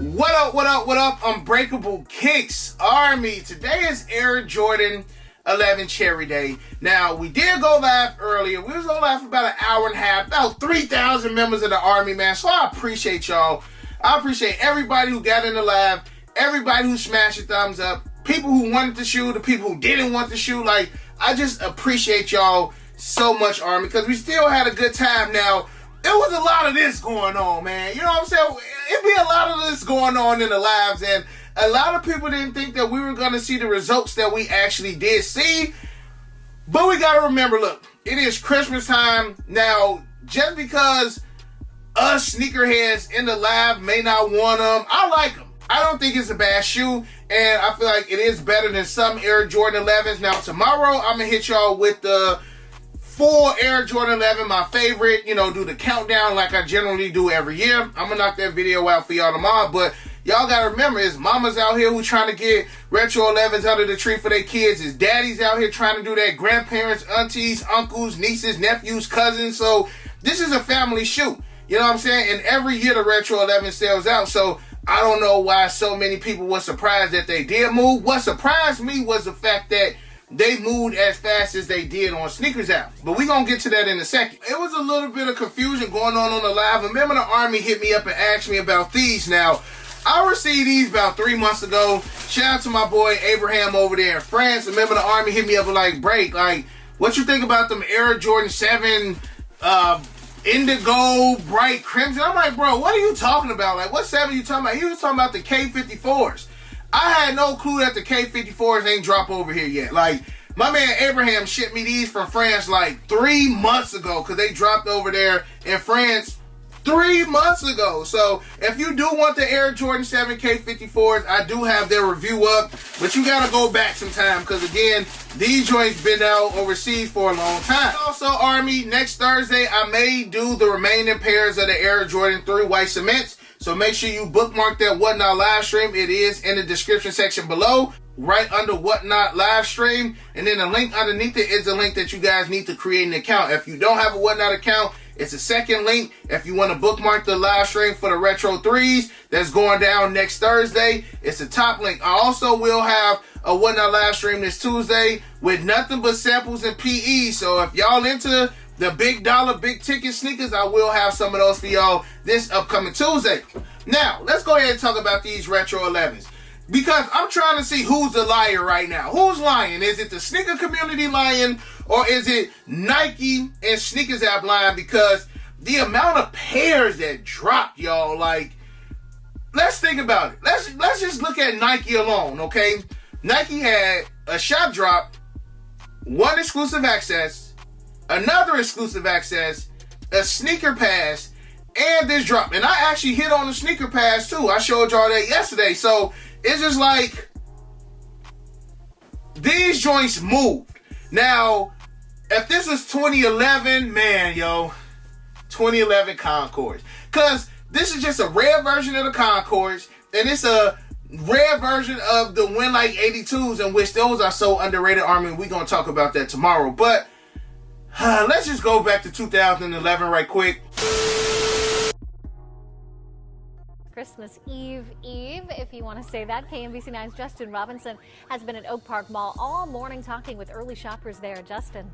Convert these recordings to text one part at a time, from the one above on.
What up, what up, what up, Unbreakable Kicks Army. Today is Air Jordan 11 Cherry Day. Now, we did go live earlier. We was on live for about an hour and a half, about 3,000 members of the Army, man. So I appreciate y'all. I appreciate everybody who got in the live, everybody who smashed a thumbs up, people who wanted the shoe, the people who didn't want the shoe. Like, I just appreciate y'all so much, Army, because we still had a good time. Now, there was a lot of this going on, man. You know what I'm saying? It'd be a lot of this going on in the lives, and a lot of people didn't think that we were going to see the results that we actually did see. But we got to remember, look, it is Christmas time. Now, just because us sneakerheads in the live may not want them, I like them. I don't think it's a bad shoe, and I feel like it is better than some Air Jordan 11s. Now, tomorrow, I'm going to hit y'all with the full Air Jordan 11, my favorite, do the countdown like I generally do every year. I'm going to knock that video out for y'all tomorrow, but y'all got to remember, it's mamas out here who trying to get retro 11s under the tree for their kids. It's daddies out here trying to do that, grandparents, aunties, uncles, nieces, nephews, cousins. So this is a family shoe. You know what I'm saying? And every year the retro 11 sells out. So I don't know why so many people were surprised that they did move. What surprised me was the fact that they moved as fast as they did on Snkrs app. But we're going to get to that in a second. It was a little bit of confusion going on the live. Remember, the Army hit me up and asked me about these. Now, I received these about 3 months ago. Shout out to my boy Abraham over there in France. Remember, the Army hit me up and break. What you think about them Air Jordan 7 indigo bright crimson? I'm like, bro, what are you talking about? What 7 are you talking about? He was talking about the K54s. I had no clue that the K54s ain't dropped over here yet. My man Abraham shipped me these from France 3 months ago because they dropped over there in France 3 months ago. So if you do want the Air Jordan 7 K54s, I do have their review up, but you got to go back some time because, again, these joints been out overseas for a long time. Also, Army, next Thursday, I may do the remaining pairs of the Air Jordan 3 white cements. So make sure you bookmark that Whatnot live stream. It is in the description section below, right under Whatnot live stream. And then the link underneath it is the link that you guys need to create an account. If you don't have a Whatnot account, it's a second link. If you want to bookmark the live stream for the Retro 3s that's going down next Thursday, it's the top link. I also will have a Whatnot live stream this Tuesday with nothing but samples and PE. So if y'all into the big dollar, big ticket sneakers, I will have some of those for y'all this upcoming Tuesday. Now, let's go ahead and talk about these Retro 11s. Because I'm trying to see who's the liar right now. Who's lying? Is it the sneaker community lying? Or is it Nike and Snkrs app lying? Because the amount of pairs that dropped, y'all, let's think about it. Let's just look at Nike alone, okay? Nike had a shop drop, one exclusive access, another exclusive access, a sneaker pass, and this drop. And I actually hit on the sneaker pass too. I showed y'all that yesterday. So it's just these joints moved. Now, if this is 2011, man, 2011 Concords. Because this is just a rare version of the Concords, and it's a rare version of the Winlight 82s, in which those are so underrated, Army. We're going to talk about that tomorrow. But let's just go back to 2011 right quick. Christmas Eve, if you want to say that. KMBC9's Justin Robinson has been at Oak Park Mall all morning talking with early shoppers there. Justin.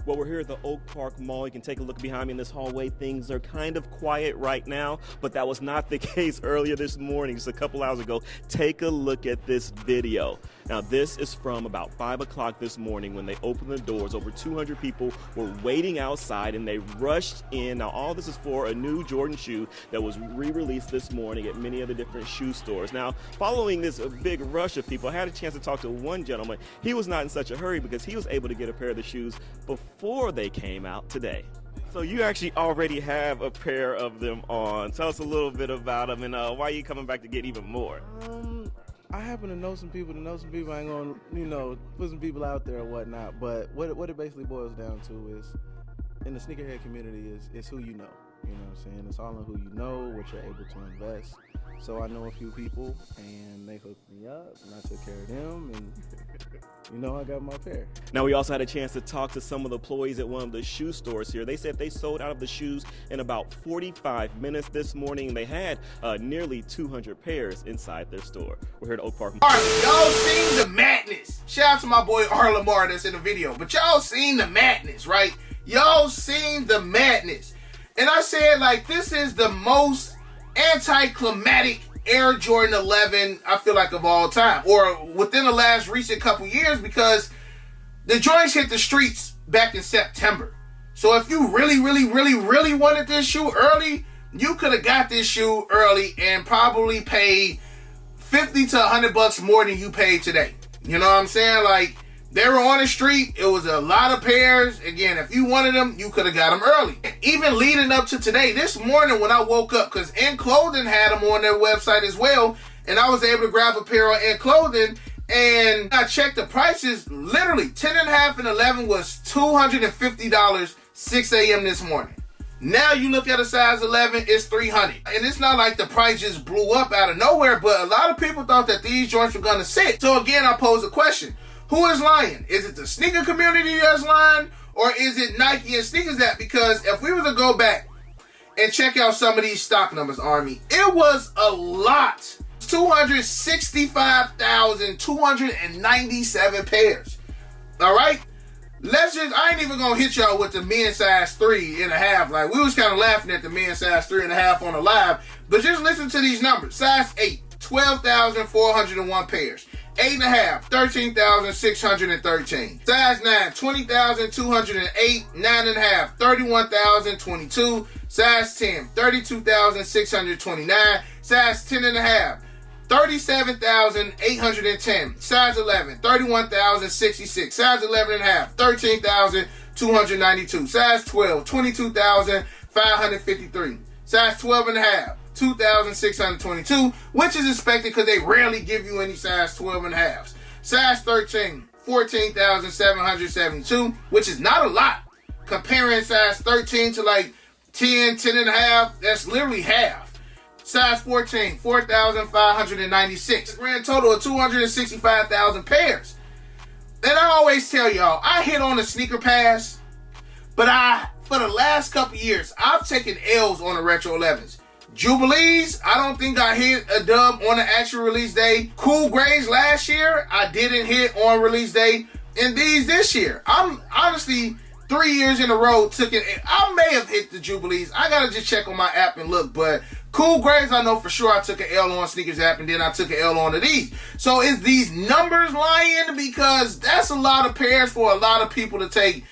Well, we're here at the Oak Park Mall. You can take a look behind me in this hallway. Things are kind of quiet right now, but that was not the case earlier this morning, just a couple hours ago. Take a look at this video. Now, this is from about 5 o'clock this morning when they opened the doors. Over 200 people were waiting outside, and they rushed in. Now, all this is for a new Jordan shoe that was re-released this morning at many of the different shoe stores. Now, following this big rush of people, I had a chance to talk to one gentleman. He was not in such a hurry because he was able to get a pair of the shoes before they came out today. So you actually already have a pair of them on. Tell us a little bit about them and why are you coming back to get even more? I happen to know some people. I ain't gonna, put some people out there or whatnot. But what it basically boils down to is, in the sneakerhead community, is who you know. You know what I'm saying? It's all on who you know, what you're able to invest. So I know a few people, and they hooked me up, and I took care of them, and I got my pair. Now, we also had a chance to talk to some of the employees at one of the shoe stores here. They said they sold out of the shoes in about 45 minutes this morning. They had nearly 200 pairs inside their store. We're here at Oak Park. All right, y'all seen the madness. Shout out to my boy R. Lamar that's in the video. But y'all seen the madness, right? Y'all seen the madness. And I said, like, this is the most anticlimactic Air Jordan 11, I feel like, of all time, or within the last recent couple years, because the joints hit the streets back in September. So if you really wanted this shoe early, you could have got this shoe early and probably paid $50 to $100 more than you paid today. You know what I'm saying? Like, they were on the street. It was a lot of pairs. Again, if you wanted them, you could have got them early. Even leading up to today, this morning when I woke up, because In Clothing had them on their website as well, and I was able to grab a pair on In Clothing, and I checked the prices. Literally, 10.5 and 11 was $250 6 a.m. this morning. Now you look at a size 11, it's $300. And it's not like the price just blew up out of nowhere, but a lot of people thought that these joints were going to sit. So again, I pose a question. Who is lying? Is it the sneaker community that's lying? Or is it Nike and Snkrs that? Because if we were to go back and check out some of these stock numbers, Army, it was a lot. 265,297 pairs. All right? I ain't even going to hit y'all with the men's size 3.5. Like, we was kind of laughing at the men's size 3.5 on the live. But just listen to these numbers. Size 8, 12,401 pairs. 8.5, 13,613. Size 9, 20,208. 9.5, 31,022. Size 10, 32,629. Size 10.5, 37,810. Size 11, 31,066. Size 11.5, 13,292. Size 12, 22,553. Size 12.5, 2,622, which is expected because they rarely give you any size 12.5s. Size 13, 14,772, which is not a lot. Comparing size 13 to like 10, 10.5, that's literally half. Size 14, 4,596. Grand total of 265,000 pairs. And I always tell y'all, I hit on the sneaker pass, but for the last couple years, I've taken L's on the Retro 11s. Jubilees, I don't think I hit a dub on the actual release day. Cool Grays last year, I didn't hit on release day. And these this year, I'm honestly 3 years in a row took it. I may have hit the Jubilees. I gotta just check on my app and look. But Cool Grays, I know for sure I took an L on Sneakers app, and then I took an L on to these. So is these numbers lying? Because that's a lot of pairs for a lot of people to take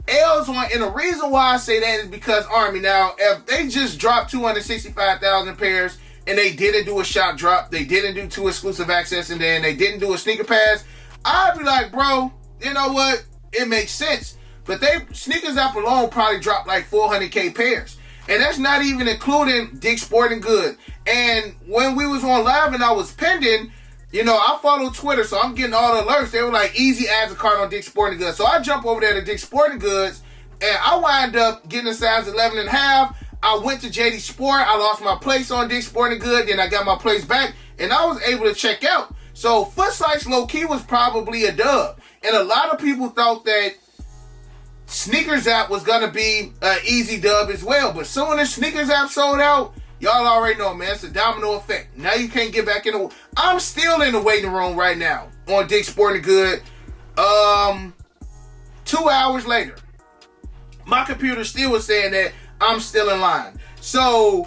L's on. And the reason why I say that is because, Army, now, if they just dropped 265,000 pairs and they didn't do a shop drop, they didn't do 2 exclusive access, and then they didn't do a sneaker pass, I'd be like, bro, you know what? It makes sense. But Sneakers app alone probably dropped like 400K pairs. And that's not even including Dick's Sporting Goods. And when we was on live and I was pending, I follow Twitter, so I'm getting all the alerts. They were like, easy adds a card on Dick's Sporting Goods. So I jump over there to Dick's Sporting Goods, and I wind up getting a size 11.5. I went to JD Sport. I lost my place on Dick's Sporting Goods. Then I got my place back, and I was able to check out. So Foot Sites low-key was probably a dub. And a lot of people thought that Sneakers app was going to be an easy dub as well. But soon as Sneakers app sold out, y'all already know, man, it's a domino effect. Now you can't get back in the... I'm still in the waiting room right now on Dick's Sporting Goods. 2 hours later, my computer still was saying that I'm still in line. So,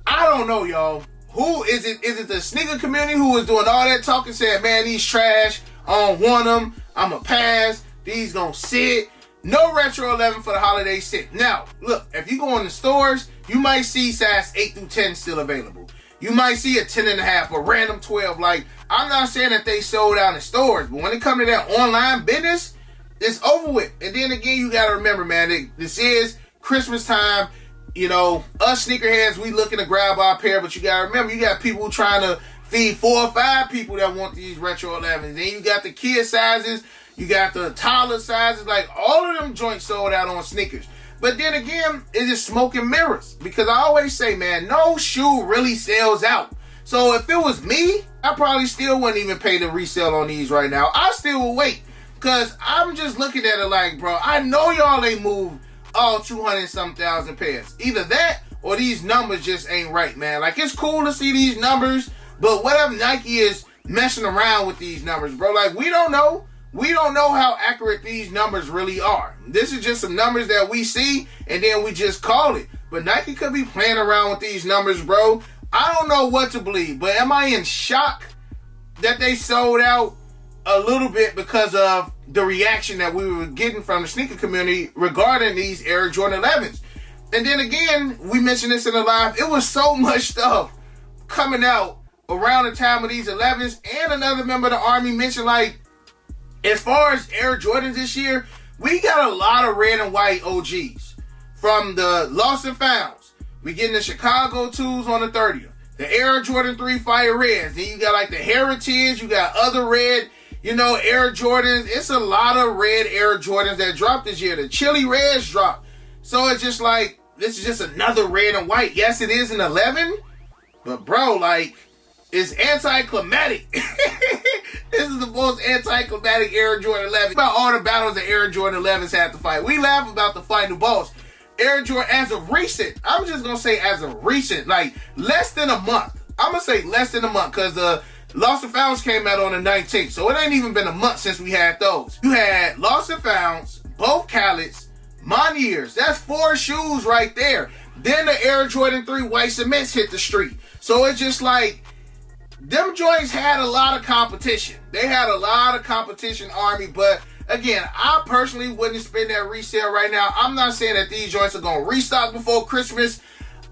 I don't know, y'all. Who is it? Is it the sneaker community who was doing all that talking, saying, man, these trash, I don't want them, I'm going to pass, these going to sit. No Retro 11 for the holiday sit. Now, look, if you go in the stores, you might see size 8 through 10 still available. You might see a 10.5 or random 12. Like, I'm not saying that they sold out in stores, but when it comes to that online business, it's over with. And then again, you got to remember, man, this is Christmas time. Us sneakerheads, we looking to grab our pair, but you got to remember, you got people trying to feed 4 or 5 people that want these Retro 11s. Then you got the kid sizes. You got the toddler sizes, like all of them joints sold out on Sneakers. But then again, it's just smoke and mirrors. Because I always say, man, no shoe really sells out. So if it was me, I probably still wouldn't even pay the resale on these right now. I still would wait. Because I'm just looking at it like, bro, I know y'all ain't moved all 200-some thousand pairs. Either that or these numbers just ain't right, man. Like, it's cool to see these numbers, but what if Nike is messing around with these numbers, bro? Like, we don't know. We don't know how accurate these numbers really are. This is just some numbers that we see, and then we just call it. But Nike could be playing around with these numbers, bro. I don't know what to believe, but am I in shock that they sold out? A little bit because of the reaction that we were getting from the sneaker community regarding these Air Jordan 11s. And then again, we mentioned this in the live, it was so much stuff coming out around the time of these 11s. And another member of the Army mentioned, like, as far as Air Jordans this year, we got a lot of red and white OGs. From the Lost and Founds, we getting the Chicago 2s on the 30th. The Air Jordan 3 Fire Reds. Then you got like the Heritage, you got other red, Air Jordans. It's a lot of red Air Jordans that dropped this year. The Chili Reds dropped. So it's just like, this is just another red and white. Yes, it is an 11, but bro, like, it's anticlimactic. This is the most anticlimactic Air Jordan 11. About all the battles that Air Jordan 11s had to fight. We laugh about the final boss. Air Jordan, as of recent, I'm just going to say as of recent, like less than a month. I'm going to say less than a month because the Lost and Founds came out on the 19th. So it ain't even been a month since we had those. You had Lost and Founds, both Khaled's, Moniers. That's 4 shoes right there. Then the Air Jordan 3 White Cements hit the street. So it's just like, them joints had a lot of competition. They had a lot of competition, Army, but again, I personally wouldn't spend that resale right now. I'm not saying that these joints are going to restock before Christmas.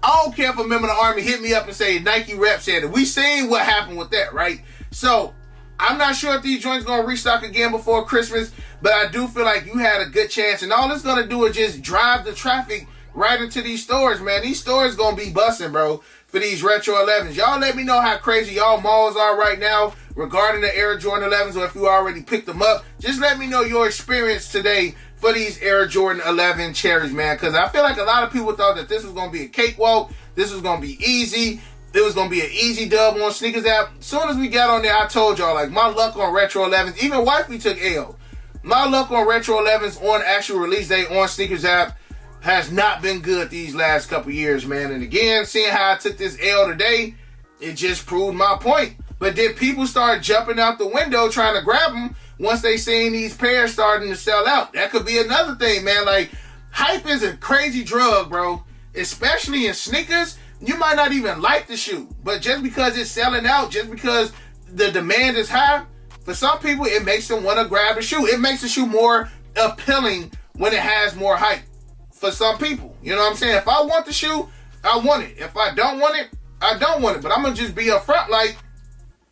I don't care if a member of the Army hit me up and say Nike rep said it. We seen what happened with that, right? So I'm not sure if these joints going to restock again before Christmas, but I do feel like you had a good chance. And all it's going to do is just drive the traffic right into these stores, man. These stores going to be busting, bro, for these Retro 11s. Y'all let me know how crazy y'all malls are right now regarding the Air Jordan 11s, or if you already picked them up. Just let me know your experience today for these Air Jordan 11 cherries, man, because I feel like a lot of people thought that this was going to be a cakewalk. This was going to be easy. It was going to be an easy dub on Sneakers app. As soon as we got on there, I told y'all, like, my luck on Retro 11s, even Wifey took L. My luck on Retro 11s on actual release day on Sneakers app has not been good these last couple years, man. And again, seeing how I took this L today, it just proved my point. But did people start jumping out the window trying to grab them once they seen these pairs starting to sell out? That could be another thing, man. Like, hype is a crazy drug, bro. Especially in sneakers. You might not even like the shoe, but just because it's selling out, just because the demand is high, for some people, it makes them want to grab the shoe. It makes the shoe more appealing when it has more hype. For some people, you know what I'm saying? If I want the shoe, I want it. If I don't want it, I don't want it. But I'm going to just be upfront like,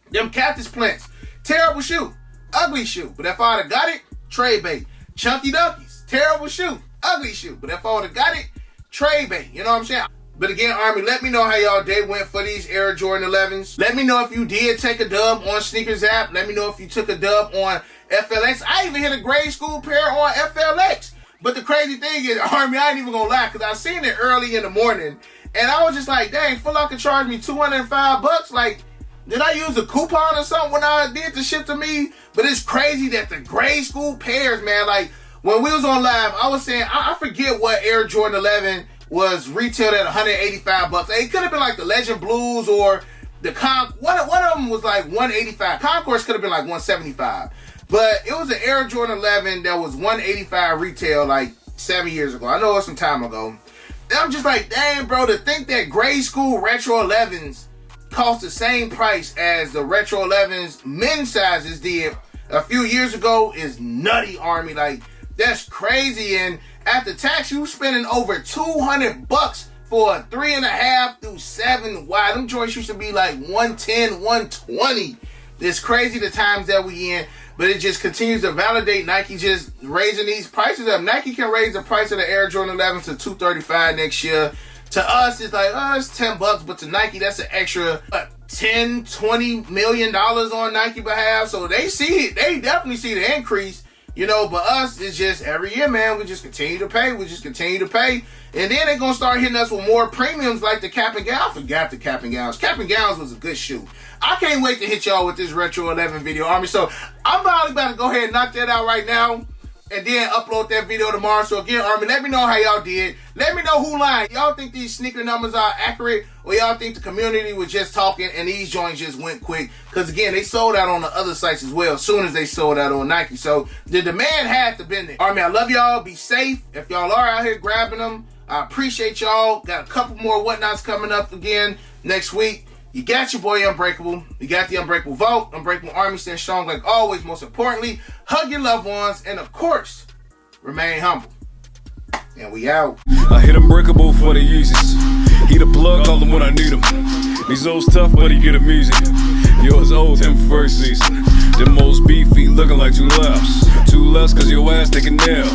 them cactus plants, terrible shoe, ugly shoe. But if I would have got it, trade bait. Chunky Dunkies, terrible shoe, ugly shoe. But if I would have got it, trade bait. You know what I'm saying? But again, Army, let me know how y'all day went for these Air Jordan 11s. Let me know if you did take a dub on Sneakers app. Let me know if you took a dub on FLX. I even hit a grade school pair on FLX. But the crazy thing is, Army, I ain't even gonna lie, because I seen it early in the morning, and I was just like, dang, Foot Locker charged me $205. Like, did I use a coupon or something when I did the ship to me? But it's crazy that the grade school pairs, man, like, when we was on live, I was saying, I forget what Air Jordan 11 was retailed at $185. It could have been like the Legend Blues or the one of them was like $185. Concourse could have been like $175. But it was an Air Jordan 11 that was $185 retail like 7 years ago. I know it was some time ago. And I'm just like, dang, bro, to think that grade school Retro 11s cost the same price as the Retro 11s men's sizes did a few years ago is nutty, Army. Like, that's crazy. And after tax, you spending over $200 for a 3.5 through 7 wide. Them joints used to be like 110, 120. It's crazy the times that we in. But it just continues to validate Nike just raising these prices up. Nike can raise the price of the Air Jordan 11 to $235 next year. To us, it's like, oh, it's $10. But to Nike, that's an extra $10, $20 million on Nike behalf. So they see it. They definitely see the increase. You know, but us, it's just every year, man, we just continue to pay. We just continue to pay. And then they're going to start hitting us with more premiums like the cap and gown. I forgot the cap and gowns. Cap and gowns was a good shoe. I can't wait to hit y'all with this Retro 11 video, Army. So I'm probably about to go ahead and knock that out right now and then upload that video tomorrow. So again, Army, let me know how y'all did. Let me know who lied. Y'all think these sneaker numbers are accurate, or y'all think the community was just talking and these joints just went quick? Because again, they sold out on the other sites as well as soon as they sold out on Nike. So the demand had to be there. Army, I love y'all. Be safe. If y'all are out here grabbing them, I appreciate y'all. Got a couple more whatnots coming up again next week. You got your boy Unbreakable. You got the Unbreakable Vote. Unbreakable Army stands strong like always. Most importantly, hug your loved ones. And of course, remain humble. And we out. I hit Unbreakable for the Yeezys. He the plug, call him when I need him. These old tough, but he get him easy. Yours old, him first season. The most beefy, looking like two laps. Two less, cause your ass take a nail.